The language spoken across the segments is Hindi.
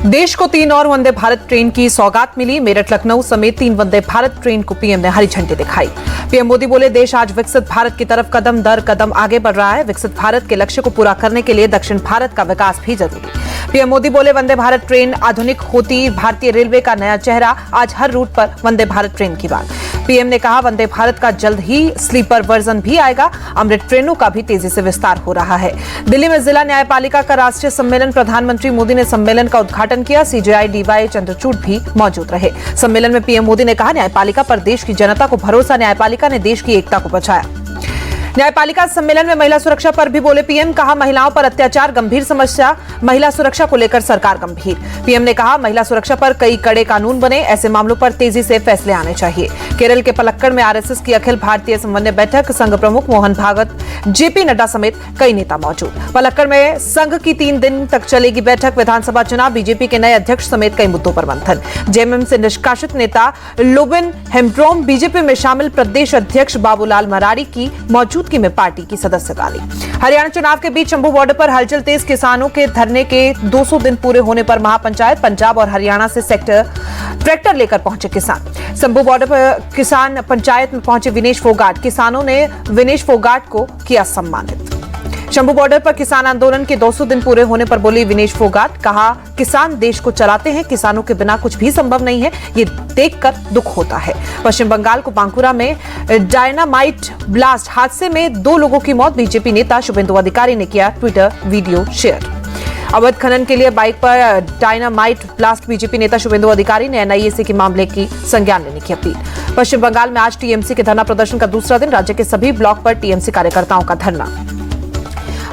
देश को 3 और वंदे भारत ट्रेन की सौगात मिली। मेरठ लखनऊ समेत 3 वंदे भारत ट्रेन को पीएम ने हरी झंडी दिखाई। पीएम मोदी बोले, देश आज विकसित भारत की तरफ कदम दर कदम आगे बढ़ रहा है। विकसित भारत के लक्ष्य को पूरा करने के लिए दक्षिण भारत का विकास भी जरूरी। पीएम मोदी बोले, वंदे भारत ट्रेन आधुनिक होती भारतीय रेलवे का नया चेहरा। आज हर रूट पर वंदे भारत ट्रेन की बात। पीएम ने कहा, वंदे भारत का जल्द ही स्लीपर वर्जन भी आएगा। अमृत ट्रेनों का भी तेजी से विस्तार हो रहा है। दिल्ली में जिला न्यायपालिका का राष्ट्रीय सम्मेलन, प्रधानमंत्री मोदी ने सम्मेलन का उद्घाटन किया। सीजेआई डीवाई चंद्रचूड़ भी मौजूद रहे। सम्मेलन में पीएम मोदी ने कहा, न्यायपालिका पर देश की जनता को भरोसा, न्यायपालिका ने देश की एकता को बचाया। न्यायपालिका सम्मेलन में महिला सुरक्षा पर भी बोले पीएम। कहा, महिलाओं पर अत्याचार गंभीर समस्या, महिला सुरक्षा को लेकर सरकार गंभीर। पीएम ने कहा, महिला सुरक्षा पर कई कड़े कानून बने, ऐसे मामलों पर तेजी से फैसले आने चाहिए। केरल के पलक्कड़ में आरएसएस की अखिल भारतीय समन्वय बैठक, संघ प्रमुख मोहन भागवत, जेपी नड्डा समेत कई नेता मौजूद। पलक्कड़ में संघ की 3 दिन तक चलेगी बैठक। विधानसभा चुनाव, बीजेपी के नए अध्यक्ष समेत कई मुद्दों पर मंथन। जेएमएम से निष्कासित नेता लोबिन हेम्ब्रोम बीजेपी में शामिल। प्रदेश अध्यक्ष बाबूलाल मरारी की मौजूदगी में पार्टी की सदस्यता ली। हरियाणा चुनाव के बीच शंभू बॉर्डर पर हलचल तेज। किसानों के धरने के 200 दिन पूरे होने पर महापंचायत। पंजाब और हरियाणा से ट्रैक्टर लेकर पहुंचे किसान। शंभू बॉर्डर पर किसान पंचायत में पहुंचे विनेश फोगाट। किसानों ने विनेश फोगाट को किया सम्मानित। शंभू बॉर्डर पर किसान आंदोलन के 200 दिन पूरे होने पर बोली विनेश फोगाट। कहा, किसान देश को चलाते हैं, किसानों के बिना कुछ भी संभव नहीं है, ये देखकर दुख होता है। पश्चिम बंगाल को बांकुरा में डायनामाइट ब्लास्ट हादसे में 2 लोगों की मौत। बीजेपी नेता शुभेंदु अधिकारी ने किया ट्विटर वीडियो शेयर। अवैध खनन के लिए बाइक पर डायनामाइट ब्लास्ट, बीजेपी नेता शुभेंदु अधिकारी ने एनआईए के मामले की संज्ञान लेने की अपील। पश्चिम बंगाल में आज टीएमसी के धरना प्रदर्शन का दूसरा दिन। राज्य के सभी ब्लॉक पर टीएमसी कार्यकर्ताओं का धरना।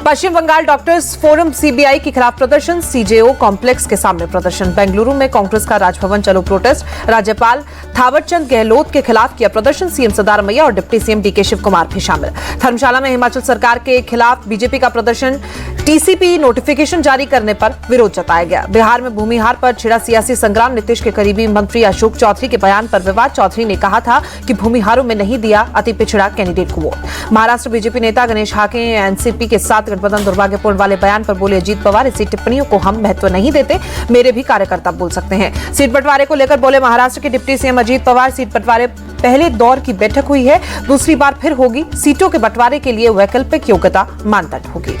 पश्चिम बंगाल डॉक्टर्स फोरम सीबीआई के खिलाफ प्रदर्शन, सीजेओ कॉम्प्लेक्स के सामने प्रदर्शन। बेंगलुरु में कांग्रेस का राजभवन चलो प्रोटेस्ट। राज्यपाल थावरचंद गहलोत के खिलाफ किया प्रदर्शन। सीएम सिद्धारमैया और deputy CM DK Shiv Kumar भी शामिल। धर्मशाला में हिमाचल सरकार के खिलाफ बीजेपी का प्रदर्शन। टीसीपी नोटिफिकेशन जारी करने पर विरोध जताया गया। बिहार में भूमिहार पर छिड़ा सियासी संग्राम। नीतीश के करीबी मंत्री अशोक चौधरी के बयान पर विवाद। चौधरी ने कहा था कि भूमिहारों में नहीं दिया अति पिछड़ा कैंडिडेट को वोट। महाराष्ट्र बीजेपी नेता गणेश हाके एनसीपी के साथ गठबंधन दुर्भाग्यपूर्ण वाले बयान पर बोले अजीत पवार, ऐसी टिप्पणियों को हम महत्व नहीं देते, मेरे भी कार्यकर्ता बोल सकते हैं। सीट बंटवारे को लेकर बोले महाराष्ट्र के deputy CM Ajit Pawar, seat बंटवारे पहले दौर की बैठक हुई है, दूसरी बार फिर होगी। सीटों के बंटवारे के लिए वैकल्पिक योग्यता मानदंड होगी।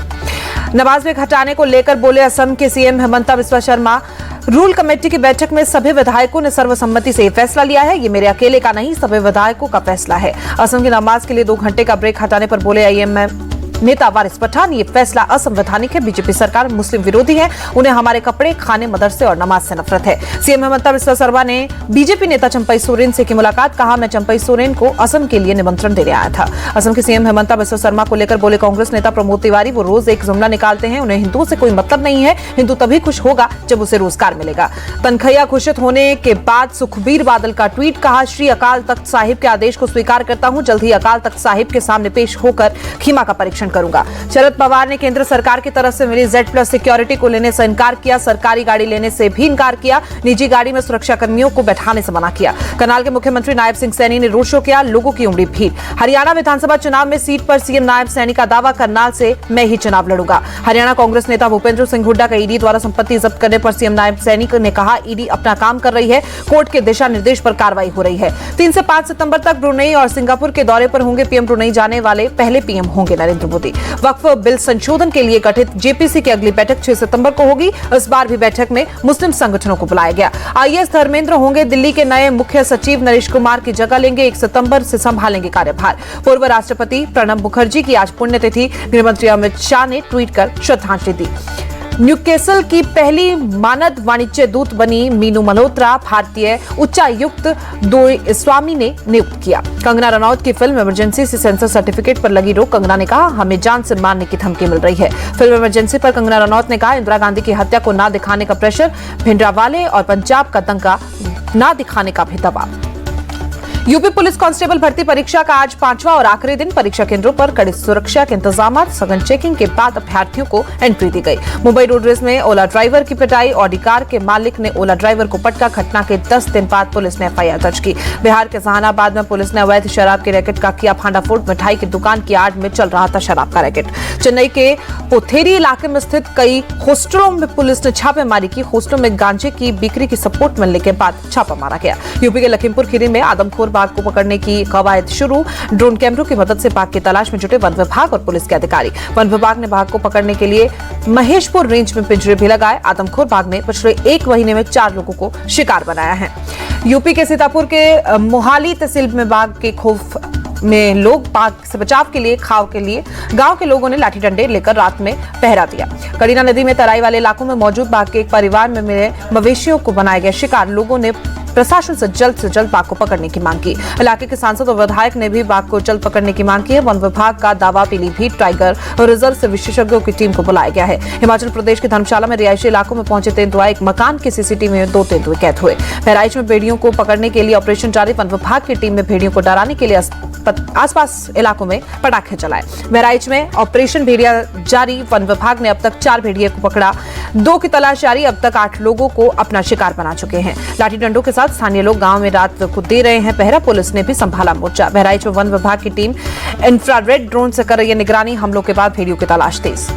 नमाज में हटाने को लेकर बोले असम के CM Himanta Biswa Sarma, rule committee की बैठक में सभी विधायकों ने सर्वसम्मति से फैसला लिया है, ये मेरे अकेले का नहीं, सभी विधायकों का फैसला है। असम की नमाज के लिए 2 घंटे का ब्रेक हटाने पर बोले आईएमएम नेता वारिस पठान, ये फैसला असंवैधानिक है। बीजेपी सरकार मुस्लिम विरोधी है, उन्हें हमारे कपड़े, खाने, मदरसे और नमाज से नफरत है। सीएम हेमंता बिस्वा शर्मा ने बीजेपी नेता चंपई सोरेन से की मुलाकात। कहा, मैं चंपई सोरेन को असम के लिए निमंत्रण देने आया था। असम के सीएम हेमंता बिस्वा शर्मा को लेकर बोले कांग्रेस नेता प्रमोद तिवारी, वो रोज एक जुमला निकालते हैं, उन्हें हिंदुओं से कोई मतलब नहीं है, हिंदू तभी खुश होगा जब उसे रोजगार मिलेगा। तनखैया घोषित होने के बाद सुखबीर बादल का ट्वीट। कहा, श्री अकाल तख्त साहिब के आदेश को स्वीकार करता हूं, जल्द ही अकाल तख्त साहिब के सामने पेश होकर खीमा का परीक्षण करूंगा। शरद पवार ने केंद्र सरकार की तरफ से मिली Z+ सिक्योरिटी को लेने से इनकार किया। सरकारी गाड़ी लेने से भी इनकार किया। निजी गाड़ी में सुरक्षा कर्मियों को बैठाने से मना किया। करनाल के मुख्यमंत्री नायब सिंह सैनी ने रोड शो किया, लोगों की उमड़ी भीड़। हरियाणा विधानसभा चुनाव में सीट पर सीएम नायब सैनी का दावा, करनाल से मैं ही चुनाव लड़ूंगा। हरियाणा कांग्रेस नेता भूपेंद्र सिंह हुड्डा का ईडी द्वारा संपत्ति जब्त करने पर सीएम नायब सैनी ने कहा, ईडी अपना काम कर रही है, कोर्ट के दिशा निर्देश पर कार्रवाई हो रही है। 3 से 5 सितंबर तक ब्रुनेई और सिंगापुर के दौरे पर होंगे पीएम। ब्रुनेई जाने वाले पहले पीएम होंगे नरेंद्र मोदी। वक्फ बिल संशोधन के लिए गठित जेपीसी की अगली बैठक 6 सितंबर को होगी। इस बार भी बैठक में मुस्लिम संगठनों को बुलाया गया। आईएएस धर्मेंद्र होंगे दिल्ली के नए मुख्य सचिव, नरेश कुमार की जगह लेंगे। 1 सितंबर से संभालेंगे कार्यभार। पूर्व राष्ट्रपति प्रणब मुखर्जी की आज पुण्यतिथि। गृहमंत्री अमित शाह ने ट्वीट कर श्रद्धांजलि दी। न्यूकैसल की पहली मानद वाणिज्य दूत बनी मीनू मल्होत्रा, भारतीय उच्चायुक्त स्वामी ने नियुक्त किया। कंगना रनौत की फिल्म इमरजेंसी से सेंसर सर्टिफिकेट पर लगी रोक। कंगना ने कहा, हमें जान से मारने की धमकी मिल रही है। फिल्म इमरजेंसी पर कंगना रनौत ने कहा, इंदिरा गांधी की हत्या को ना दिखाने का प्रेशर, भिंडरावाले और पंजाब का दंगा ना दिखाने का भी दबाव। यूपी पुलिस कांस्टेबल भर्ती परीक्षा का आज 5वां और आखिरी दिन। परीक्षा केंद्रों पर कड़ी सुरक्षा के इंतजाम, सघन चेकिंग के बाद अभ्यर्थियों को एंट्री दी गई। मुंबई रोड रेस में ओला ड्राइवर की पिटाई, ऑडी कार के मालिक ने ओला ड्राइवर को पटका। घटना के 10 दिन बाद पुलिस ने एफआईआर दर्ज की। बिहार के जहानाबाद में पुलिस ने अवैध शराब के रैकेट का किया भांडाफोड़। मिठाई की दुकान की आड़ में चल रहा था शराब का रैकेट। चेन्नई के पोथेरी इलाके में स्थित कई हॉस्टलों में पुलिस ने छापेमारी की। हॉस्टलों में गांजे की बिक्री की सपोर्ट मिलने के बाद छापा मारा गया। यूपी के लखीमपुर खीरी में आदमखोर बाघ को पकड़ने की कवायद शुरू। ड्रोन कैमरों की मदद से बाघ की तलाश में जुटे वन विभाग और पुलिस के अधिकारी। वन विभाग ने बाघ को पकड़ने के लिए महेशपुर रेंज में पिंजरे भी लगाए। आदमखोर बाघ ने पिछले 1 महीने में 4 लोगों को शिकार बनाया है। यूपी के सीतापुर के मोहाली तहसील में बाघ के खौफ में लोग बाघ से बचाव के लिए खाव के लिए गांव के लोगों ने लाठी डंडे लेकर रात में पहरा दिया। कड़ीना नदी में तराई वाले इलाकों में मौजूद बाघ के एक परिवार में मिले मवेशियों को बनाया गया शिकार। लोगों ने प्रशासन से जल्द बाघ को पकड़ने की मांग की। इलाके के सांसद और विधायक ने भी बाघ को जल्द पकड़ने की मांग की है। वन विभाग का दावा, पीलीभीत टाइगर और रिजर्व से विशेषज्ञों की टीम को बुलाया गया है। हिमाचल प्रदेश के धर्मशाला में रिहायशी इलाकों में पहुंचे तेंदुआ, एक मकान के सीसीटीवी में 2 तेंदुए कैद हुए। बहराइच में भेड़ियों को पकड़ने के लिए ऑपरेशन जारी। वन विभाग की टीम में भेड़ियों को डराने के लिए आसपास इलाकों में पटाखे चलाए। बहराइच में ऑपरेशन भेड़िया जारी। वन विभाग ने अब तक 4 भेड़िए को पकड़ा, 2 की तलाश जारी। अब तक 8 लोगों को अपना शिकार बना चुके हैं। लाठी डंडों के साथ स्थानीय लोग गांव में रात को दे रहे हैं पहरा। पुलिस ने भी संभाला मोर्चा। बहराइच में वन विभाग की टीम इंफ्रारेड ड्रोन से कर रही है निगरानी। हमलों के बाद भेड़ियों की तलाश तेज।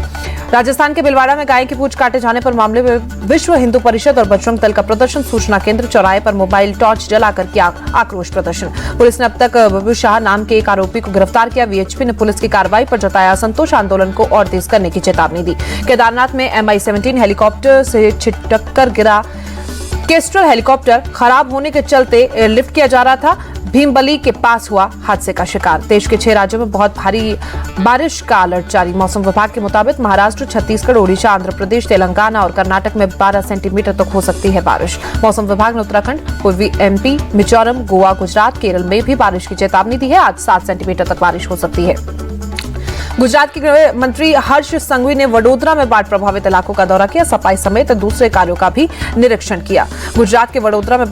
राजस्थान के भिलवाड़ा में गाय की पूंछ काटे जाने पर मामले में विश्व हिंदू परिषद और बजरंग दल का प्रदर्शन। सूचना केंद्र चौराहे पर मोबाइल टॉर्च जलाकर किया आक्रोश प्रदर्शन। पुलिस ने अब तक बबू शाह नाम के एक आरोपी को गिरफ्तार किया। वीएचपी ने पुलिस की कार्रवाई पर जताया असंतोष। आंदोलन को और तेज करने की चेतावनी दी। केदारनाथ में MI-17 हेलीकॉप्टर से छिटक कर गिरा। केस्ट्रल हेलीकॉप्टर खराब होने के चलते एयरलिफ्ट किया जा रहा था। भीमबली के पास हुआ हादसे का शिकार। देश के 6 राज्यों में बहुत भारी बारिश का अलर्ट जारी। मौसम विभाग के मुताबिक महाराष्ट्र, छत्तीसगढ़, ओडिशा, आंध्र प्रदेश, तेलंगाना और कर्नाटक में 12 सेंटीमीटर तक हो सकती है बारिश। मौसम विभाग ने उत्तराखंड, पूर्वी MP, मिजोरम, गोवा, गुजरात, केरल में भी बारिश की चेतावनी दी है। आज 7 सेंटीमीटर तक बारिश हो सकती है। गुजरात के गृह मंत्री हर्ष संघवी ने वडोदरा में बाढ़ प्रभावित इलाकों का दौरा किया। सफाई समेत दूसरे कार्यों का भी निरीक्षण किया। गुजरात के वडोदरा में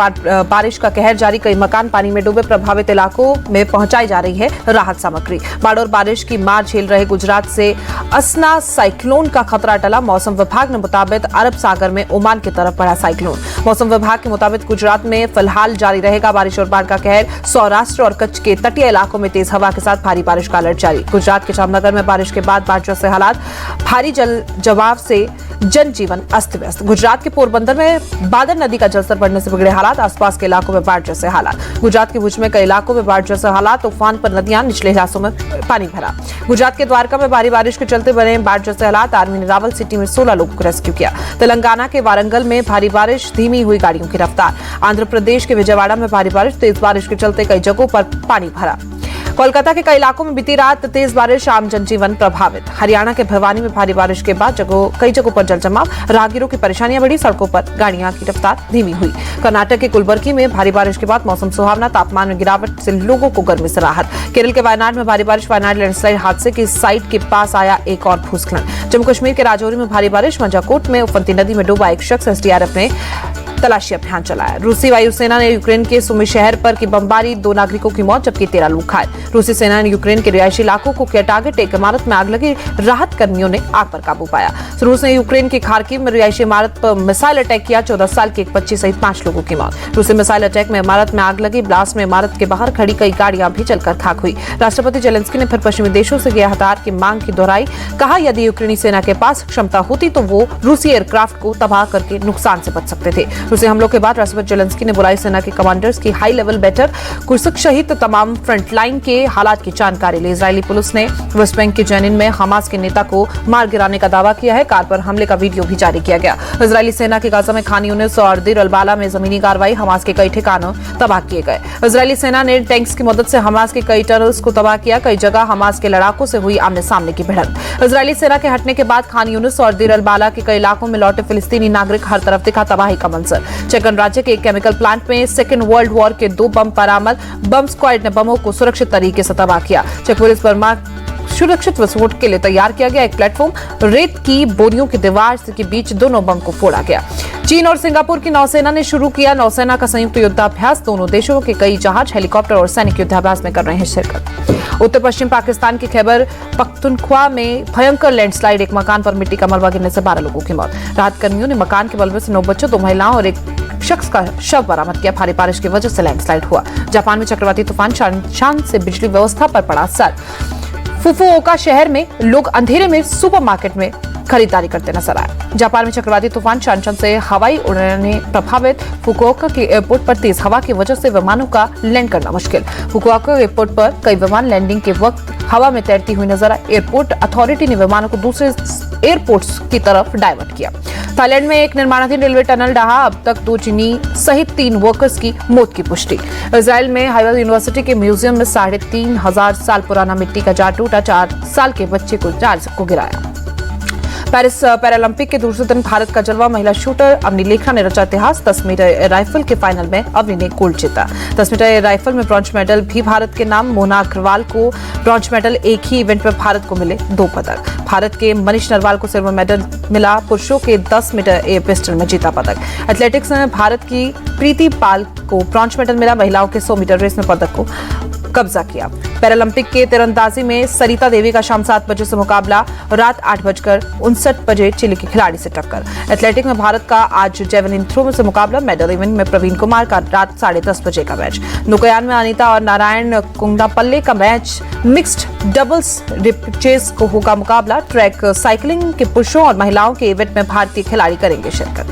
बारिश का कहर जारी। कई मकान पानी में डूबे। प्रभावित इलाकों में पहुंचाई जा रही है राहत सामग्री। बाढ़ और बारिश की मार झेल रहे गुजरात से असना साइक्लोन का खतरा टला। मौसम विभाग ने मुताबिक अरब सागर में ओमान की तरफ बढ़ा साइक्लोन। मौसम विभाग के मुताबिक गुजरात में फिलहाल जारी रहेगा बारिश और बाढ़ का कहर। सौराष्ट्र और कच्छ के तटीय इलाकों में तेज हवा के साथ भारी बारिश का अलर्ट जारी। गुजरात के जामनगर में बारिश के बाद बाढ़ जैसे हालात। भारी जल जमाव से जनजीवन अस्त व्यस्त। गुजरात के पोरबंदर में बादल नदी का जलस्तर बढ़ने से बिगड़े हालात। आसपास के इलाकों में बाढ़ जैसे हालात। गुजरात के भुज में कई इलाकों में बाढ़ जैसे हालात। तूफान पर नदियां, निचले हिस्सों में पानी भरा। गुजरात के द्वारका में भारी बारिश के चलते बने बाढ़ जैसे हालात। आर्मी ने रावल सिटी में 16 लोगों को रेस्क्यू किया। तेलंगाना के वारंगल में भारी बारिश, धीमी हुई गाड़ियों की रफ्तार। आंध्र प्रदेश के विजयवाड़ा में भारी बारिश। तेज बारिश के चलते कई जगहों पर पानी भरा। कोलकाता के कई इलाकों में बीती रात तेज बारिश, आम जनजीवन प्रभावित। हरियाणा के भिवानी में भारी बारिश के बाद कई जगहों पर जल जमाव। राहगीरों की परेशानियां बढ़ी। सड़कों पर गाड़ियां की रफ्तार धीमी हुई। कर्नाटक के कुलबर्गी में भारी बारिश के बाद मौसम सुहावना। तापमान में गिरावट से लोगों को गर्मी से राहत। केरल के वायनाड में भारी बारिश। वायनाड लैंडस्लाइड हादसे की साइट के पास आया एक और भूस्खलन। जम्मू कश्मीर के राजौरी में भारी बारिश। मंजाकोट में उफनती नदी में डूबा एक शख्स। SDRF ने तलाशी अभियान चलाया। रूसी वायुसेना ने यूक्रेन के सुमी शहर पर की बमबारी। 2 नागरिकों की मौत जबकि 13 लोग घायल। रूसी सेना ने यूक्रेन के रिहायशी इलाकों को किया टारगेट। एक इमारत में आग लगी। राहत कर्मियों ने आग पर काबू पाया। रूस ने यूक्रेन के खार्किव में रिहायशी इमारत पर मिसाइल अटैक किया। 14 साल के एक बच्चे सहित 5 लोगों की मौत। रूसी मिसाइल अटैक में इमारत में आग लगी। ब्लास्ट में इमारत के बाहर खड़ी कई गाड़ियां भी जलकर खाक हुई। राष्ट्रपति जेलेंस्की ने फिर पश्चिमी देशों से यह हथियार की मांग की दोहराई। कहा, यदि यूक्रेनी सेना के पास क्षमता होती तो वो रूसी एयरक्राफ्ट को तबाह करके नुकसान से बच सकते थे। रूसी हमलों के बाद राष्ट्रपति जेलेंस्की ने बुलाई सेना के कमांडर्स की हाई लेवल बैठक। कुर्सक सहित तमाम फ्रंटलाइन के हालात की जानकारी ली। इजरायली पुलिस ने वेस्ट बैंक के जेनिन में हमास के नेता को मार गिराने का दावा किया है। कार पर हमले का वीडियो भी जारी किया गया। इजरायली सेना के गाजा में खान यूनिस और देर अल-बाला में जमीनी कार्रवाई। हमास के कई ठिकानों तबाह किए गए। इजरायली सेना ने टैंक्स की मदद से हमास के कई टनल्स को तबाह किया। कई जगह हमास के लड़ाकों से हुई आमने सामने की भिड़ंत। इजरायली सेना के हटने के बाद खान यूनिस और देर अल-बाला के कई इलाकों में लौटे फिलिस्तीनी नागरिक। हर तरफ दिखा तबाही का मंजर। चेक गणराज्य के एक केमिकल प्लांट में सेकेंड वर्ल्ड वॉर के 2 बम बरामद। बम स्क्वाड ने बमों को सुरक्षित तरीके से तबाह किया। चेक पुलिस बर्मा सुरक्षित विस्फोट के लिए तैयार किया गया एक प्लेटफॉर्म रेत की बोरियों की दीवार के बीच दोनों बम को फोड़ा गया। चीन और सिंगापुर की नौसेना ने शुरू किया नौसेना का संयुक्त युद्धाभ्यास। दोनों देशों के कई जहाज, हेलीकॉप्टर और सैनिक युद्धाभ्यास में कर रहे हैं शिरकत। उत्तर पश्चिम पाकिस्तान के खैबर पख्तूनख्वा में भयंकर लैंडस्लाइड, एक मकान पर मिट्टी का मलबा गिरने से 12 लोगों की मौत। राहत कर्मियों ने मकान के मलबे से 9 बच्चों, 2 महिलाओं और एक शख्स का शव बरामद किया। भारी बारिश की वजह से लैंडस्लाइड हुआ। जापान में चक्रवाती तूफान शान से बिजली व्यवस्था पर पड़ा असर। फुकुओका शहर में लोग अंधेरे में सुपरमार्केट में खरीदारी करते नजर आए। जापान में चक्रवाती तूफान शान से हवाई उड़ानें प्रभावित। फुकुओका के एयरपोर्ट पर तेज हवा की वजह से विमानों का लैंड करना मुश्किल। फुकुओका एयरपोर्ट पर कई विमान लैंडिंग के वक्त हवा में तैरती हुई नजर आए। एयरपोर्ट अथॉरिटी ने विमानों को दूसरे एयरपोर्ट्स की तरफ डाइवर्ट किया। थाईलैंड में एक निर्माणाधीन रेलवे टनल ढहा, अब तक 2 चीनी सहित 3 वर्कर्स की मौत की पुष्टि। इजराइल में हार्वर्ड यूनिवर्सिटी के म्यूजियम में 3,500 साल पुराना मिट्टी का जार टूटा, 4 साल के बच्चे को जार को गिराया। पेरिस पैरालंपिक के दूसरे दिन भारत का जलवा, महिला शूटर अवनी लेखा ने रचा इतिहास। 10 मीटर राइफल के फाइनल में अवनी ने गोल्ड जीता। 10 मीटर राइफल में ब्रॉन्ज मेडल भी भारत के नाम। मोना अग्रवाल को ब्रॉन्ज मेडल, एक ही इवेंट में भारत को मिले 2 पदक। भारत के मनीष नरवाल को सिल्वर मेडल मिला। पुरुषों के 10 मीटर एयर पिस्टल में जीता पदक। एथलेटिक्स में भारत की प्रीति पाल को ब्रॉन्ज मेडल मिला। महिलाओं के 100 मीटर रेस में पदक को कब्जा किया। पैरालंपिक के तीरंदाजी में सरिता देवी का शाम 7 बजे से मुकाबला, रात 8:59 बजे चिली के खिलाड़ी से टक्कर। एथलेटिक में भारत का आज जेवलिन थ्रो में से मुकाबला। मेडल इवेंट में प्रवीण कुमार का रात 10:30 बजे का मैच। नौकायान में अनीता और नारायण कुंडापल्ले का मैच। मिक्स्ड डबल्स रिपचेस को होगा मुकाबला। ट्रैक साइकिलिंग के पुरुषों और महिलाओं के इवेंट में भारतीय खिलाड़ी करेंगे शिरकत।